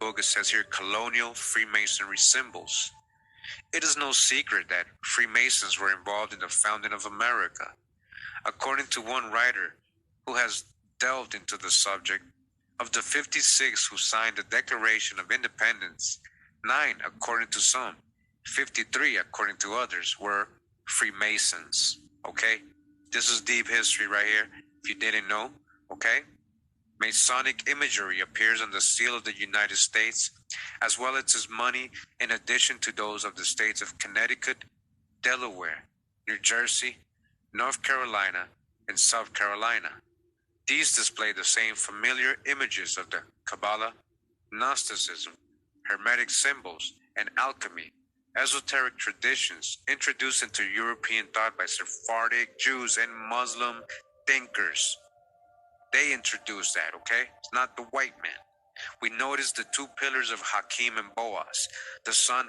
book, it says here, Colonial Freemasonry Symbols. It is no secret that Freemasons were involved in the founding of America. According to one writer who has delved into the subject, of the 56 who signed the Declaration of Independence, 9, according to some, 53, according to others, were Freemasons. Okay? This is deep history right here, if you didn't know. Okay? Masonic imagery appears on the seal of the United States, as well as its money, in addition to those of the states of Connecticut, Delaware, New Jersey, North Carolina, and South Carolina. These display the same familiar images of the Kabbalah, Gnosticism, Hermetic symbols, and alchemy, esoteric traditions introduced into European thought by Sephardic Jews and Muslim thinkers. They introduced that, okay? It's not the white man. We notice the two pillars of Hakim and Boaz, the sun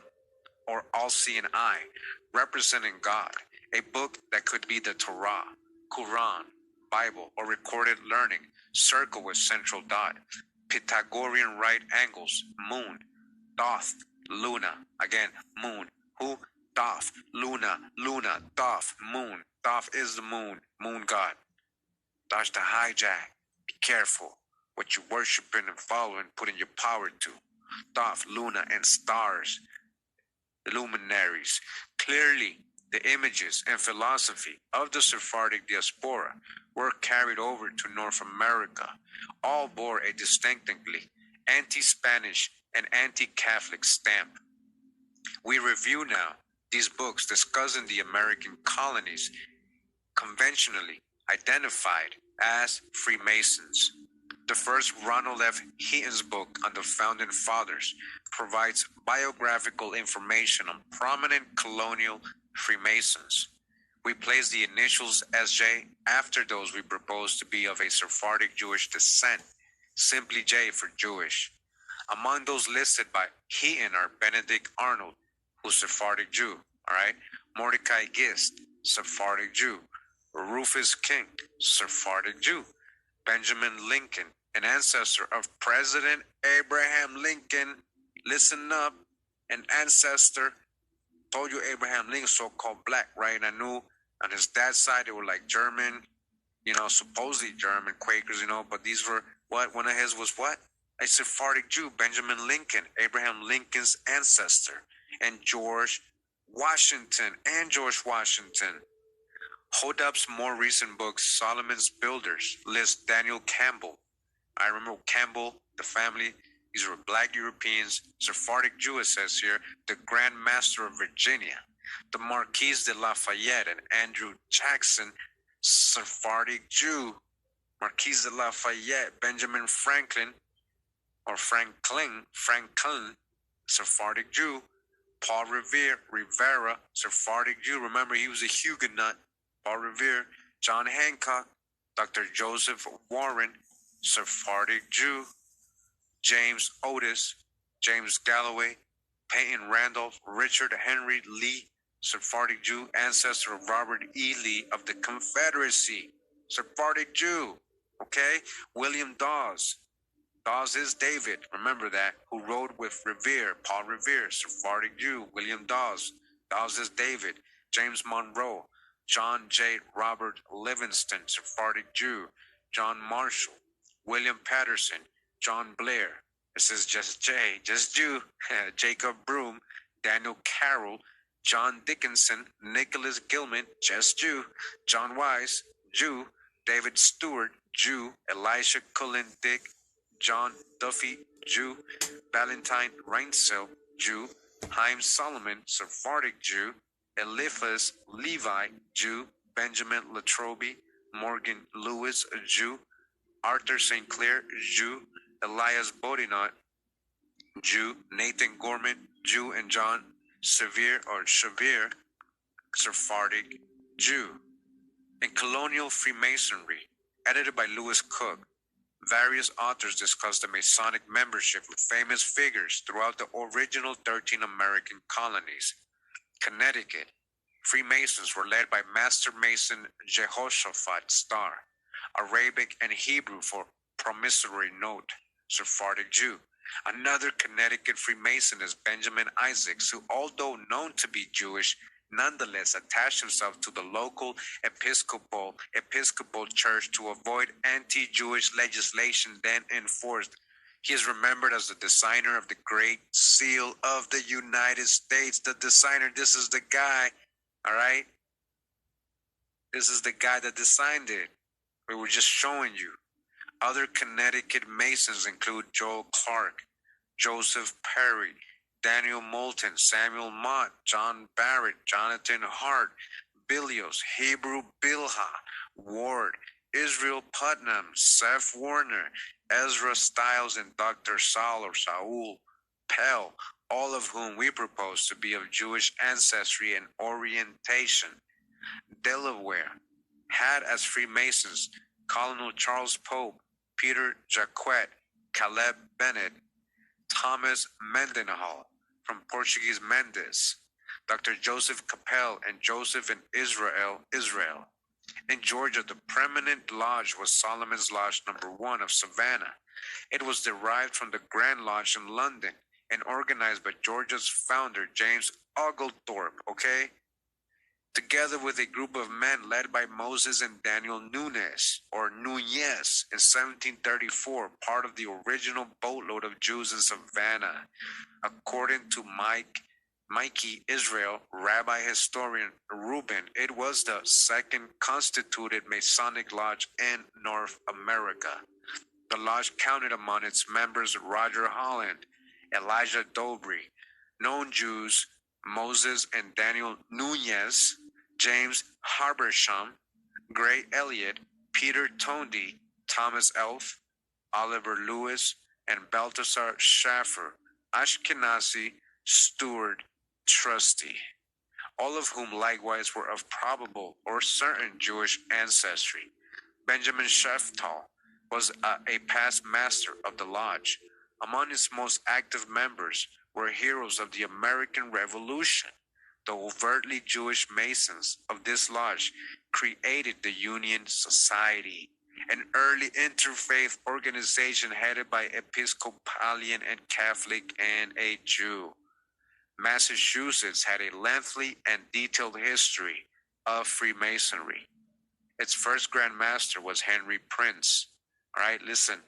or all-seeing eye, representing God, a book that could be the Torah, Quran, Bible, or recorded learning, circle with central dot, Pythagorean right angles, moon, Thoth, Luna, again, moon, who, Thoth, Luna, Thoth, moon, Thoth is the moon god. Dodge the hijack. Be careful what you worshiping and following, putting your power to. Thoth, Luna, and stars, luminaries. Clearly, the images and philosophy of the Sephardic diaspora were carried over to North America. All bore a distinctly anti-Spanish and anti-Catholic stamp. We review now these books discussing the American colonies conventionally identified as Freemasons. The first, Ronald F. Heaton's book on the Founding Fathers, provides biographical information on prominent colonial Freemasons. We place the initials SJ after those we propose to be of a Sephardic Jewish descent, simply J for Jewish. Among those listed by Heaton are Benedict Arnold, who's Sephardic Jew, all right? Mordecai Gist, Sephardic Jew. Rufus King, Sephardic Jew. Benjamin Lincoln, an ancestor of President Abraham Lincoln. Listen up, an ancestor. Told you Abraham Lincoln, so-called black, right? And I knew on his dad's side they were like German, supposedly German Quakers, but these were what? One of his was what? A Sephardic Jew, Benjamin Lincoln, Abraham Lincoln's ancestor, and George Washington. Hodup's more recent book, Solomon's Builders, lists Daniel Campbell. I remember Campbell, the family, these were black Europeans, Sephardic Jew, it says here, the Grand Master of Virginia, the Marquis de Lafayette, and Andrew Jackson, Sephardic Jew, Marquis de Lafayette, Benjamin Franklin, Sephardic Jew, Paul Revere, Sephardic Jew, remember he was a Huguenot, Paul Revere, John Hancock, Dr. Joseph Warren, Sephardic Jew, James Otis, James Galloway, Peyton Randolph, Richard Henry Lee, Sephardic Jew, ancestor of Robert E. Lee of the Confederacy, Sephardic Jew, okay? William Dawes, Dawes is David, remember that, who rode with Revere, Paul Revere, Sephardic Jew, William Dawes, Dawes is David, James Monroe, John J. Robert Livingston, Sephardic Jew, John Marshall, William Patterson, John Blair, this is just Jew, Jacob Broom, Daniel Carroll, John Dickinson, Nicholas Gilman, just Jew, John Wise, Jew, David Stewart, Jew, Elisha Cullen Dick, John Duffy, Jew, Valentine Reinsel, Jew, Haim Solomon, Sephardic Jew, Eliphaz Levi, Jew, Benjamin Latrobe, Morgan Lewis, Jew, Arthur St. Clair, Jew, Elias Bodinot, Jew, Nathan Gorman, Jew, and John Sevier, Sephardic Jew. In Colonial Freemasonry, edited by Lewis Cook, various authors discuss the Masonic membership of famous figures throughout the original 13 American colonies. Connecticut, Freemasons were led by Master Mason Jehoshaphat Star, Arabic and Hebrew for promissory note, Sephardic Jew. Another Connecticut Freemason is Benjamin Isaacs, who, although known to be Jewish, nonetheless attached himself to the local Episcopal Church to avoid anti-Jewish legislation then enforced. He is remembered as the designer of the Great Seal of the United States. The designer, this is the guy, all right? This is the guy that designed it. We were just showing you. Other Connecticut Masons include Joel Clark, Joseph Perry, Daniel Moulton, Samuel Mott, John Barrett, Jonathan Hart, Bilios, Hebrew Bilha, Ward, Israel Putnam, Seth Warner, Ezra Stiles, and Dr. Saul Pell, all of whom we propose to be of Jewish ancestry and orientation. Delaware had as Freemasons Colonel Charles Pope, Peter Jacquet, Caleb Bennett, Thomas Mendenhall, from Portuguese Mendes, Dr. Joseph Capel, and Joseph and Israel. In Georgia, the preeminent lodge was Solomon's Lodge Number 1 of Savannah. It was derived from the Grand Lodge in London and organized by Georgia's founder, James Oglethorpe, together with a group of men led by Moses and Daniel Nunez in 1734, part of the original boatload of Jews in Savannah. According to Mikey Israel, rabbi historian Rubin, it was the second constituted Masonic lodge in North America. The lodge counted among its members Roger Holland, Elijah Dobry, known Jews Moses and Daniel Nunez, James Habersham, Gray Elliott, Peter Tondy, Thomas Elf, Oliver Lewis, and Balthasar Schaffer, Ashkenazi Steward Trustee, all of whom likewise were of probable or certain Jewish ancestry. Benjamin Sheftal was a past master of the lodge. Among its most active members were heroes of the American Revolution. The overtly Jewish Masons of this lodge created the Union Society, an early interfaith organization headed by Episcopalian and Catholic and a Jew. Massachusetts had a lengthy and detailed history of Freemasonry. Its first Grand Master was Henry Prince. All right, listen,